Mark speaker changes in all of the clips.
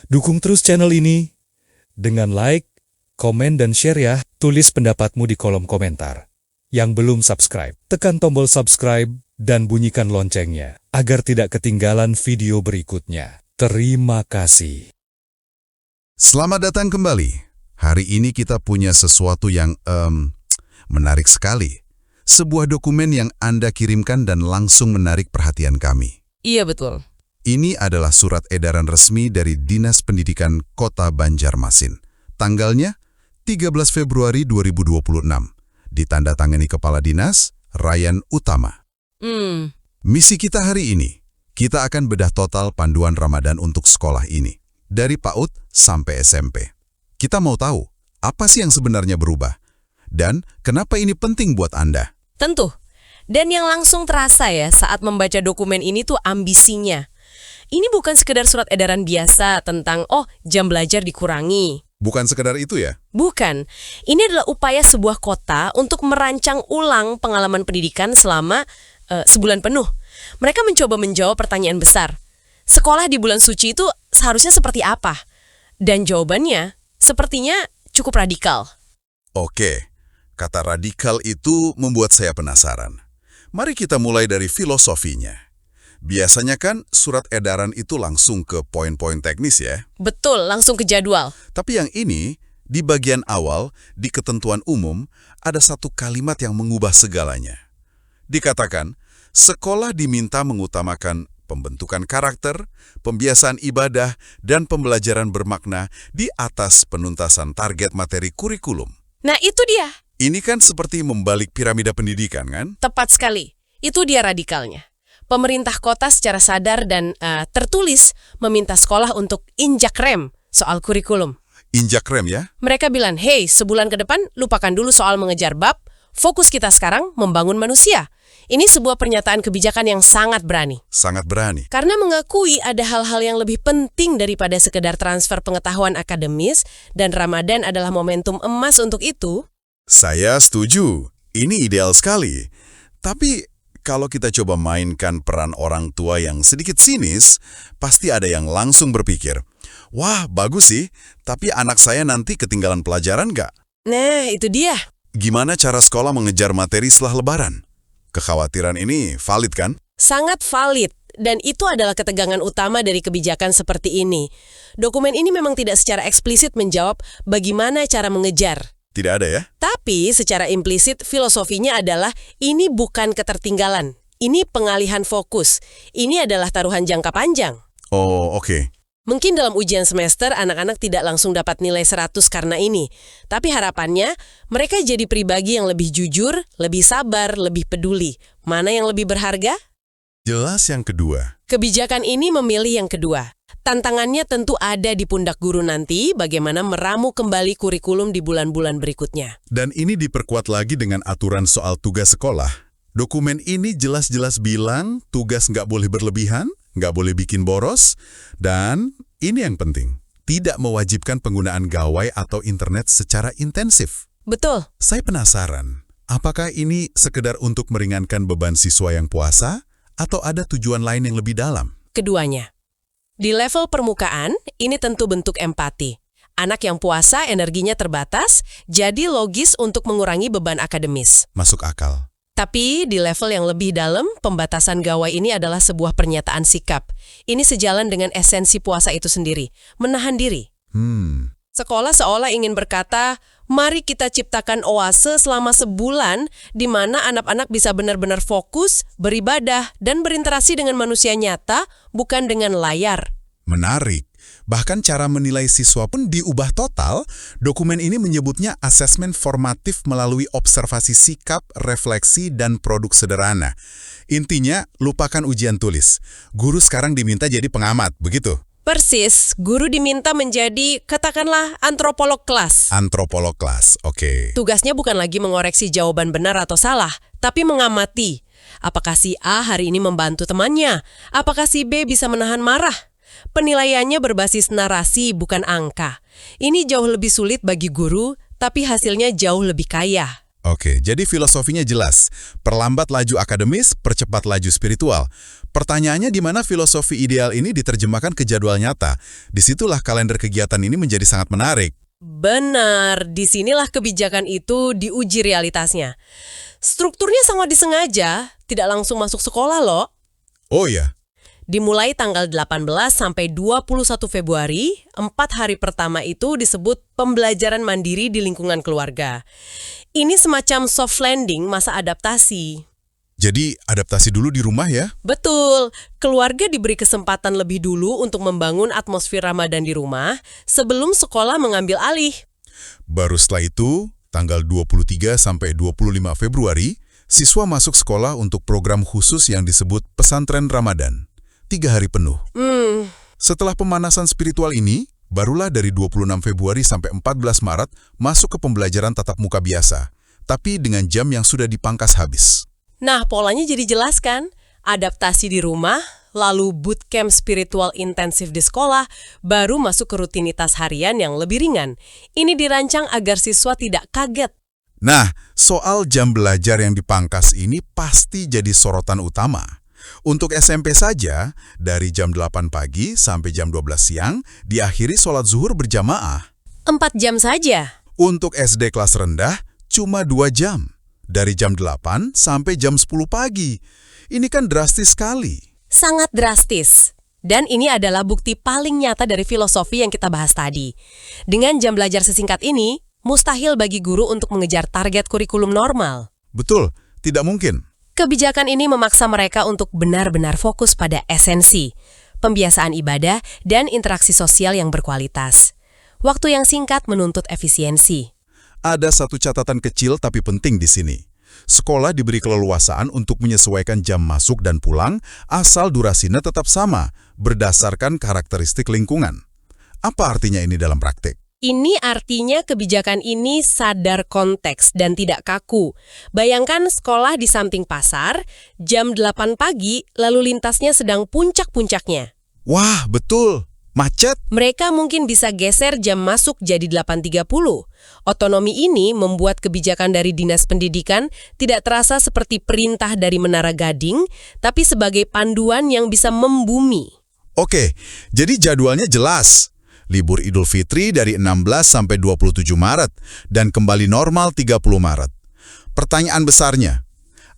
Speaker 1: Dukung terus channel ini dengan like, komen, dan share ya. Tulis pendapatmu di kolom komentar. Yang belum subscribe, tekan tombol subscribe dan bunyikan loncengnya agar tidak ketinggalan video berikutnya. Terima kasih.
Speaker 2: Selamat datang kembali. Hari ini kita punya sesuatu yang menarik sekali. Sebuah dokumen yang Anda kirimkan dan langsung menarik perhatian kami.
Speaker 3: Iya, betul.
Speaker 2: Ini adalah surat edaran resmi dari Dinas Pendidikan Kota Banjarmasin. Tanggalnya 13 Februari 2026. Ditandatangani Kepala Dinas, Ryan Utama. Misi kita hari ini, kita akan bedah total panduan Ramadan untuk sekolah ini. Dari PAUD sampai SMP. Kita mau tahu, apa sih yang sebenarnya berubah? Dan kenapa ini penting buat Anda?
Speaker 3: Tentu. Dan yang langsung terasa ya saat membaca dokumen ini tuh ambisinya. Ini bukan sekedar surat edaran biasa tentang, jam belajar dikurangi.
Speaker 2: Bukan sekedar itu ya?
Speaker 3: Bukan. Ini adalah upaya sebuah kota untuk merancang ulang pengalaman pendidikan selama sebulan penuh. Mereka mencoba menjawab pertanyaan besar. Sekolah di bulan suci itu seharusnya seperti apa? Dan jawabannya sepertinya cukup radikal.
Speaker 2: Oke, kata radikal itu membuat saya penasaran. Mari kita mulai dari filosofinya. Biasanya kan surat edaran itu langsung ke poin-poin teknis ya?
Speaker 3: Betul, langsung ke jadwal.
Speaker 2: Tapi yang ini, di bagian awal, di ketentuan umum, ada satu kalimat yang mengubah segalanya. Dikatakan, sekolah diminta mengutamakan pembentukan karakter, pembiasaan ibadah, dan pembelajaran bermakna di atas penuntasan target materi kurikulum.
Speaker 3: Nah, itu dia.
Speaker 2: Ini kan seperti membalik piramida pendidikan, kan?
Speaker 3: Tepat sekali. Itu dia radikalnya. Pemerintah kota secara sadar dan tertulis meminta sekolah untuk injak rem soal kurikulum.
Speaker 2: Injak rem ya?
Speaker 3: Mereka bilang, hey, sebulan ke depan lupakan dulu soal mengejar bab, fokus kita sekarang membangun manusia. Ini sebuah pernyataan kebijakan yang sangat berani.
Speaker 2: Sangat berani.
Speaker 3: Karena mengakui ada hal-hal yang lebih penting daripada sekedar transfer pengetahuan akademis, dan Ramadan adalah momentum emas untuk itu.
Speaker 2: Saya setuju. Ini ideal sekali. Tapi kalau kita coba mainkan peran orang tua yang sedikit sinis, pasti ada yang langsung berpikir, wah bagus sih, tapi anak saya nanti ketinggalan pelajaran nggak?
Speaker 3: Nah, itu dia.
Speaker 2: Gimana cara sekolah mengejar materi setelah Lebaran? Kekhawatiran ini valid kan?
Speaker 3: Sangat valid, dan itu adalah ketegangan utama dari kebijakan seperti ini. Dokumen ini memang tidak secara eksplisit menjawab bagaimana cara mengejar.
Speaker 2: Tidak ada ya?
Speaker 3: Tapi secara implisit filosofinya adalah ini bukan ketertinggalan, ini pengalihan fokus, ini adalah taruhan jangka panjang.
Speaker 2: Oh, oke.
Speaker 3: Mungkin dalam ujian semester anak-anak tidak langsung dapat nilai 100 karena ini, tapi harapannya mereka jadi pribadi yang lebih jujur, lebih sabar, lebih peduli. Mana yang lebih berharga?
Speaker 2: Jelas yang kedua.
Speaker 3: Kebijakan ini memilih yang kedua. Tantangannya tentu ada di pundak guru nanti bagaimana meramu kembali kurikulum di bulan-bulan berikutnya.
Speaker 2: Dan ini diperkuat lagi dengan aturan soal tugas sekolah. Dokumen ini jelas-jelas bilang tugas nggak boleh berlebihan, nggak boleh bikin boros, dan ini yang penting, tidak mewajibkan penggunaan gawai atau internet secara intensif.
Speaker 3: Betul.
Speaker 2: Saya penasaran, apakah ini sekedar untuk meringankan beban siswa yang puasa, atau ada tujuan lain yang lebih dalam?
Speaker 3: Keduanya. Di level permukaan, ini tentu bentuk empati. Anak yang puasa energinya terbatas, jadi logis untuk mengurangi beban akademis.
Speaker 2: Masuk akal.
Speaker 3: Tapi di level yang lebih dalam, pembatasan gawai ini adalah sebuah pernyataan sikap. Ini sejalan dengan esensi puasa itu sendiri, menahan diri. Sekolah seolah ingin berkata, mari kita ciptakan oase selama sebulan di mana anak-anak bisa benar-benar fokus, beribadah, dan berinteraksi dengan manusia nyata, bukan dengan layar.
Speaker 2: Menarik. Bahkan cara menilai siswa pun diubah total. Dokumen ini menyebutnya asesmen formatif melalui observasi sikap, refleksi, dan produk sederhana. Intinya, lupakan ujian tulis. Guru sekarang diminta jadi pengamat, begitu?
Speaker 3: Persis, guru diminta menjadi, katakanlah, antropolog kelas.
Speaker 2: Antropolog kelas, oke.
Speaker 3: Tugasnya bukan lagi mengoreksi jawaban benar atau salah, tapi mengamati. Apakah si A hari ini membantu temannya? Apakah si B bisa menahan marah? Penilaiannya berbasis narasi, bukan angka. Ini jauh lebih sulit bagi guru, tapi hasilnya jauh lebih kaya.
Speaker 2: Oke, jadi filosofinya jelas. Perlambat laju akademis, percepat laju spiritual. Pertanyaannya di mana filosofi ideal ini diterjemahkan ke jadwal nyata. Disitulah kalender kegiatan ini menjadi sangat menarik.
Speaker 3: Benar, disinilah kebijakan itu diuji realitasnya. Strukturnya sangat disengaja, tidak langsung masuk sekolah loh.
Speaker 2: Oh ya,
Speaker 3: Dimulai tanggal 18 sampai 21 Februari, 4 hari pertama itu disebut pembelajaran mandiri di lingkungan keluarga. Ini semacam soft landing masa adaptasi.
Speaker 2: jadi adaptasi dulu di rumah ya?
Speaker 3: Betul, keluarga diberi kesempatan lebih dulu untuk membangun atmosfer Ramadan di rumah sebelum sekolah mengambil alih.
Speaker 2: Baru setelah itu, tanggal 23 sampai 25 Februari, siswa masuk sekolah untuk program khusus yang disebut Pesantren Ramadan. 3 hari penuh. Setelah pemanasan spiritual ini, barulah dari 26 Februari sampai 14 Maret masuk ke pembelajaran tatap muka biasa, tapi dengan jam yang sudah dipangkas habis.
Speaker 3: Nah, polanya jadi jelas kan? Adaptasi di rumah, lalu bootcamp spiritual intensif di sekolah, baru masuk ke rutinitas harian yang lebih ringan. Ini dirancang agar siswa tidak kaget.
Speaker 2: Nah, soal jam belajar yang dipangkas ini pasti jadi sorotan utama. Untuk SMP saja, dari jam 8 pagi sampai jam 12 siang, diakhiri sholat zuhur berjamaah.
Speaker 3: 4 jam saja.
Speaker 2: Untuk SD kelas rendah, cuma 2 jam. Dari jam 8 sampai jam 10 pagi. Ini kan drastis sekali.
Speaker 3: Sangat drastis. Dan ini adalah bukti paling nyata dari filosofi yang kita bahas tadi. Dengan jam belajar sesingkat ini, mustahil bagi guru untuk mengejar target kurikulum normal.
Speaker 2: Betul, tidak mungkin.
Speaker 3: Kebijakan ini memaksa mereka untuk benar-benar fokus pada esensi, pembiasaan ibadah, dan interaksi sosial yang berkualitas. Waktu yang singkat menuntut efisiensi.
Speaker 2: Ada satu catatan kecil tapi penting di sini. Sekolah diberi keleluasaan untuk menyesuaikan jam masuk dan pulang asal durasinya tetap sama, berdasarkan karakteristik lingkungan. Apa artinya ini dalam praktik?
Speaker 3: Ini artinya kebijakan ini sadar konteks dan tidak kaku. Bayangkan sekolah di samping pasar, jam 8 pagi, lalu lintasnya sedang puncak-puncaknya.
Speaker 2: Wah, betul. Macet.
Speaker 3: Mereka mungkin bisa geser jam masuk jadi 8.30. Otonomi ini membuat kebijakan dari Dinas Pendidikan tidak terasa seperti perintah dari Menara Gading, tapi sebagai panduan yang bisa membumi.
Speaker 2: Oke, jadi jadwalnya jelas. Libur Idul Fitri dari 16 sampai 27 Maret dan kembali normal 30 Maret. Pertanyaan besarnya,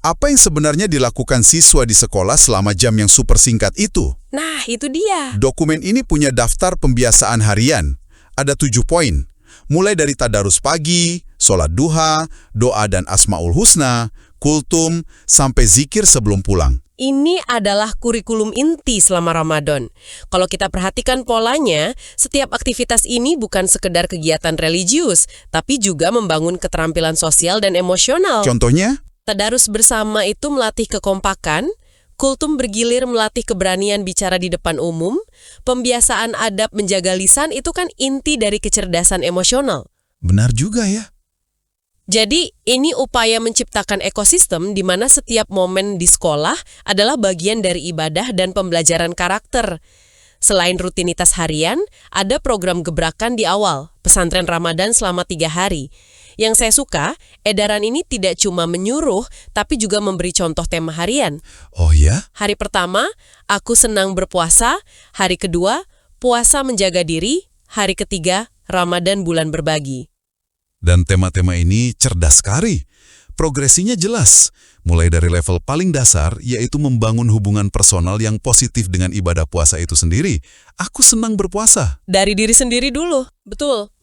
Speaker 2: apa yang sebenarnya dilakukan siswa di sekolah selama jam yang super singkat itu?
Speaker 3: Nah, itu dia.
Speaker 2: Dokumen ini punya daftar pembiasaan harian. Ada 7 poin. Mulai dari tadarus pagi, sholat duha, doa dan asmaul husna, kultum, sampai zikir sebelum pulang.
Speaker 3: Ini adalah kurikulum inti selama Ramadan. Kalau kita perhatikan polanya, setiap aktivitas ini bukan sekedar kegiatan religius, tapi juga membangun keterampilan sosial dan emosional.
Speaker 2: Contohnya?
Speaker 3: Tadarus bersama itu melatih kekompakan, kultum bergilir melatih keberanian bicara di depan umum, pembiasaan adab menjaga lisan itu kan inti dari kecerdasan emosional.
Speaker 2: Benar juga ya.
Speaker 3: Jadi, ini upaya menciptakan ekosistem di mana setiap momen di sekolah adalah bagian dari ibadah dan pembelajaran karakter. Selain rutinitas harian, ada program gebrakan di awal, pesantren Ramadan selama 3 hari. Yang saya suka, edaran ini tidak cuma menyuruh, tapi juga memberi contoh tema harian.
Speaker 2: Oh ya?
Speaker 3: Hari pertama, aku senang berpuasa. Hari kedua, puasa menjaga diri. Hari ketiga, Ramadan bulan berbagi.
Speaker 2: Dan tema-tema ini cerdas sekali. Progresinya jelas, mulai dari level paling dasar, yaitu membangun hubungan personal yang positif dengan ibadah puasa itu sendiri. Aku senang berpuasa.
Speaker 3: Dari diri sendiri dulu, betul.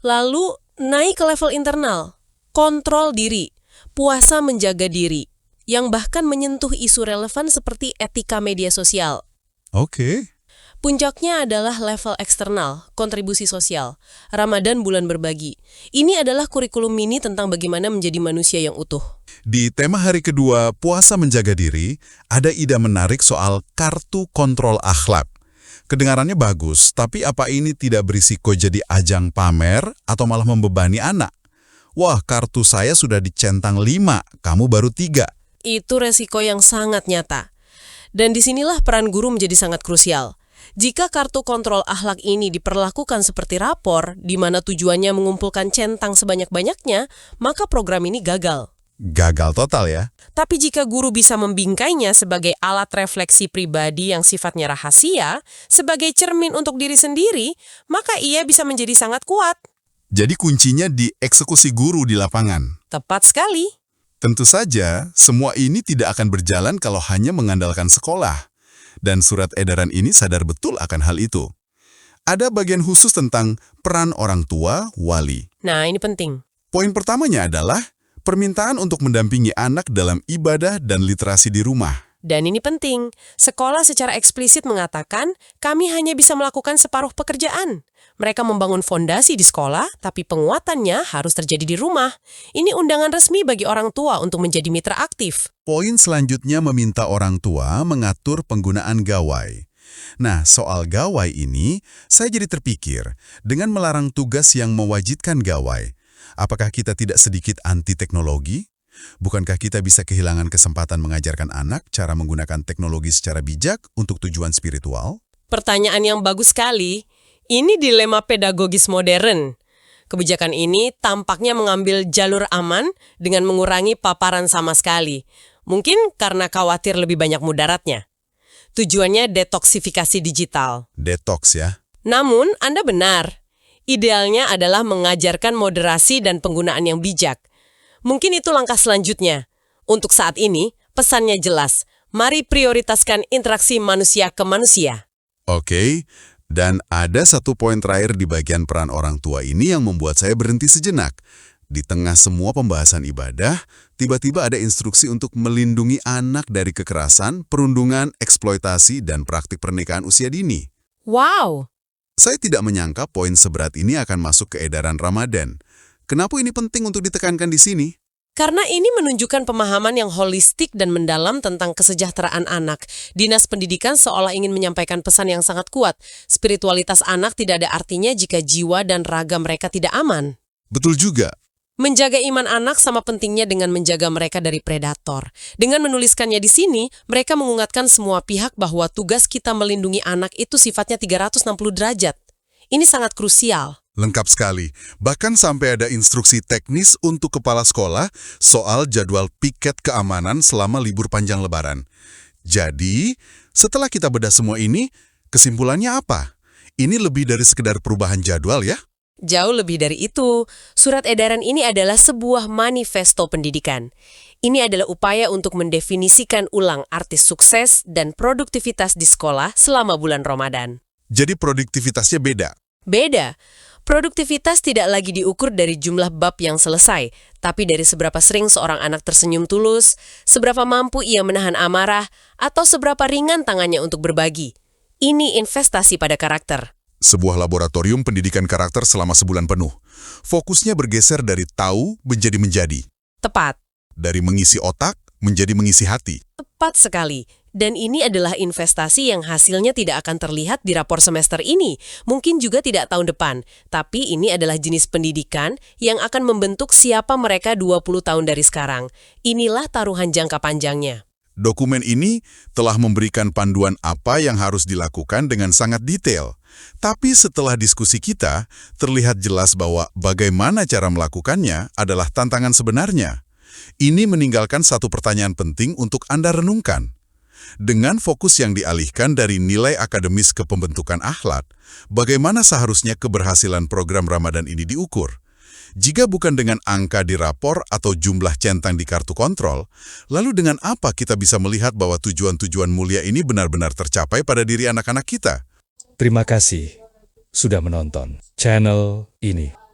Speaker 3: Lalu naik ke level internal, kontrol diri, puasa menjaga diri, yang bahkan menyentuh isu relevan seperti etika media sosial.
Speaker 2: Oke.
Speaker 3: Puncaknya adalah level eksternal, kontribusi sosial, Ramadan bulan berbagi. Ini adalah kurikulum mini tentang bagaimana menjadi manusia yang utuh.
Speaker 2: Di tema hari kedua, puasa menjaga diri, ada ide menarik soal kartu kontrol akhlak. Kedengarannya bagus, tapi apa ini tidak berisiko jadi ajang pamer atau malah membebani anak? Wah, kartu saya sudah dicentang 5, kamu baru 3.
Speaker 3: Itu resiko yang sangat nyata. Dan disinilah peran guru menjadi sangat krusial. Jika kartu kontrol akhlak ini diperlakukan seperti rapor, di mana tujuannya mengumpulkan centang sebanyak-banyaknya, maka program ini gagal.
Speaker 2: Gagal total ya.
Speaker 3: Tapi jika guru bisa membingkainya sebagai alat refleksi pribadi yang sifatnya rahasia, sebagai cermin untuk diri sendiri, maka ia bisa menjadi sangat kuat.
Speaker 2: Jadi kuncinya di eksekusi guru di lapangan.
Speaker 3: Tepat sekali.
Speaker 2: Tentu saja, semua ini tidak akan berjalan kalau hanya mengandalkan sekolah. Dan surat edaran ini sadar betul akan hal itu. Ada bagian khusus tentang peran orang tua, wali.
Speaker 3: Nah, ini penting.
Speaker 2: Poin pertamanya adalah permintaan untuk mendampingi anak dalam ibadah dan literasi di rumah.
Speaker 3: Dan ini penting, sekolah secara eksplisit mengatakan kami hanya bisa melakukan separuh pekerjaan. Mereka membangun fondasi di sekolah, tapi penguatannya harus terjadi di rumah. Ini undangan resmi bagi orang tua untuk menjadi mitra aktif.
Speaker 2: Poin selanjutnya meminta orang tua mengatur penggunaan gawai. Nah, soal gawai ini, saya jadi terpikir, dengan melarang tugas yang mewajibkan gawai, apakah kita tidak sedikit anti teknologi? Bukankah kita bisa kehilangan kesempatan mengajarkan anak cara menggunakan teknologi secara bijak untuk tujuan spiritual?
Speaker 3: Pertanyaan yang bagus sekali. Ini dilema pedagogis modern. Kebijakan ini tampaknya mengambil jalur aman dengan mengurangi paparan sama sekali. Mungkin karena khawatir lebih banyak mudaratnya. Tujuannya detoksifikasi digital.
Speaker 2: Detox ya?
Speaker 3: Namun, Anda benar. Idealnya adalah mengajarkan moderasi dan penggunaan yang bijak. Mungkin itu langkah selanjutnya. Untuk saat ini, pesannya jelas. Mari prioritaskan interaksi manusia ke manusia.
Speaker 2: Oke, dan ada satu poin terakhir di bagian peran orang tua ini yang membuat saya berhenti sejenak. Di tengah semua pembahasan ibadah, tiba-tiba ada instruksi untuk melindungi anak dari kekerasan, perundungan, eksploitasi, dan praktik pernikahan usia dini.
Speaker 3: Wow!
Speaker 2: Saya tidak menyangka poin seberat ini akan masuk ke edaran Ramadan. Kenapa ini penting untuk ditekankan di sini?
Speaker 3: Karena ini menunjukkan pemahaman yang holistik dan mendalam tentang kesejahteraan anak. Dinas Pendidikan seolah ingin menyampaikan pesan yang sangat kuat. Spiritualitas anak tidak ada artinya jika jiwa dan raga mereka tidak aman.
Speaker 2: Betul juga.
Speaker 3: Menjaga iman anak sama pentingnya dengan menjaga mereka dari predator. Dengan menuliskannya di sini, mereka mengingatkan semua pihak bahwa tugas kita melindungi anak itu sifatnya 360 derajat. Ini sangat krusial.
Speaker 2: Lengkap sekali. Bahkan sampai ada instruksi teknis untuk kepala sekolah soal jadwal piket keamanan selama libur panjang Lebaran. Jadi, setelah kita bedah semua ini, kesimpulannya apa? Ini lebih dari sekedar perubahan jadwal ya?
Speaker 3: Jauh lebih dari itu, surat edaran ini adalah sebuah manifesto pendidikan. Ini adalah upaya untuk mendefinisikan ulang arti sukses dan produktivitas di sekolah selama bulan Ramadan.
Speaker 2: Jadi produktivitasnya beda?
Speaker 3: Beda. Produktivitas tidak lagi diukur dari jumlah bab yang selesai, tapi dari seberapa sering seorang anak tersenyum tulus, seberapa mampu ia menahan amarah, atau seberapa ringan tangannya untuk berbagi. Ini investasi pada karakter.
Speaker 2: Sebuah laboratorium pendidikan karakter selama sebulan penuh. Fokusnya bergeser dari tahu menjadi menjadi.
Speaker 3: Tepat.
Speaker 2: Dari mengisi otak menjadi mengisi hati.
Speaker 3: Tepat sekali. Dan ini adalah investasi yang hasilnya tidak akan terlihat di rapor semester ini, mungkin juga tidak tahun depan. Tapi ini adalah jenis pendidikan yang akan membentuk siapa mereka 20 tahun dari sekarang. Inilah taruhan jangka panjangnya.
Speaker 2: Dokumen ini telah memberikan panduan apa yang harus dilakukan dengan sangat detail. Tapi setelah diskusi kita, terlihat jelas bahwa bagaimana cara melakukannya adalah tantangan sebenarnya. Ini meninggalkan satu pertanyaan penting untuk Anda renungkan. Dengan fokus yang dialihkan dari nilai akademis ke pembentukan akhlak, bagaimana seharusnya keberhasilan program Ramadan ini diukur? Jika bukan dengan angka di rapor atau jumlah centang di kartu kontrol, lalu dengan apa kita bisa melihat bahwa tujuan-tujuan mulia ini benar-benar tercapai pada diri anak-anak kita?
Speaker 1: Terima kasih sudah menonton channel ini.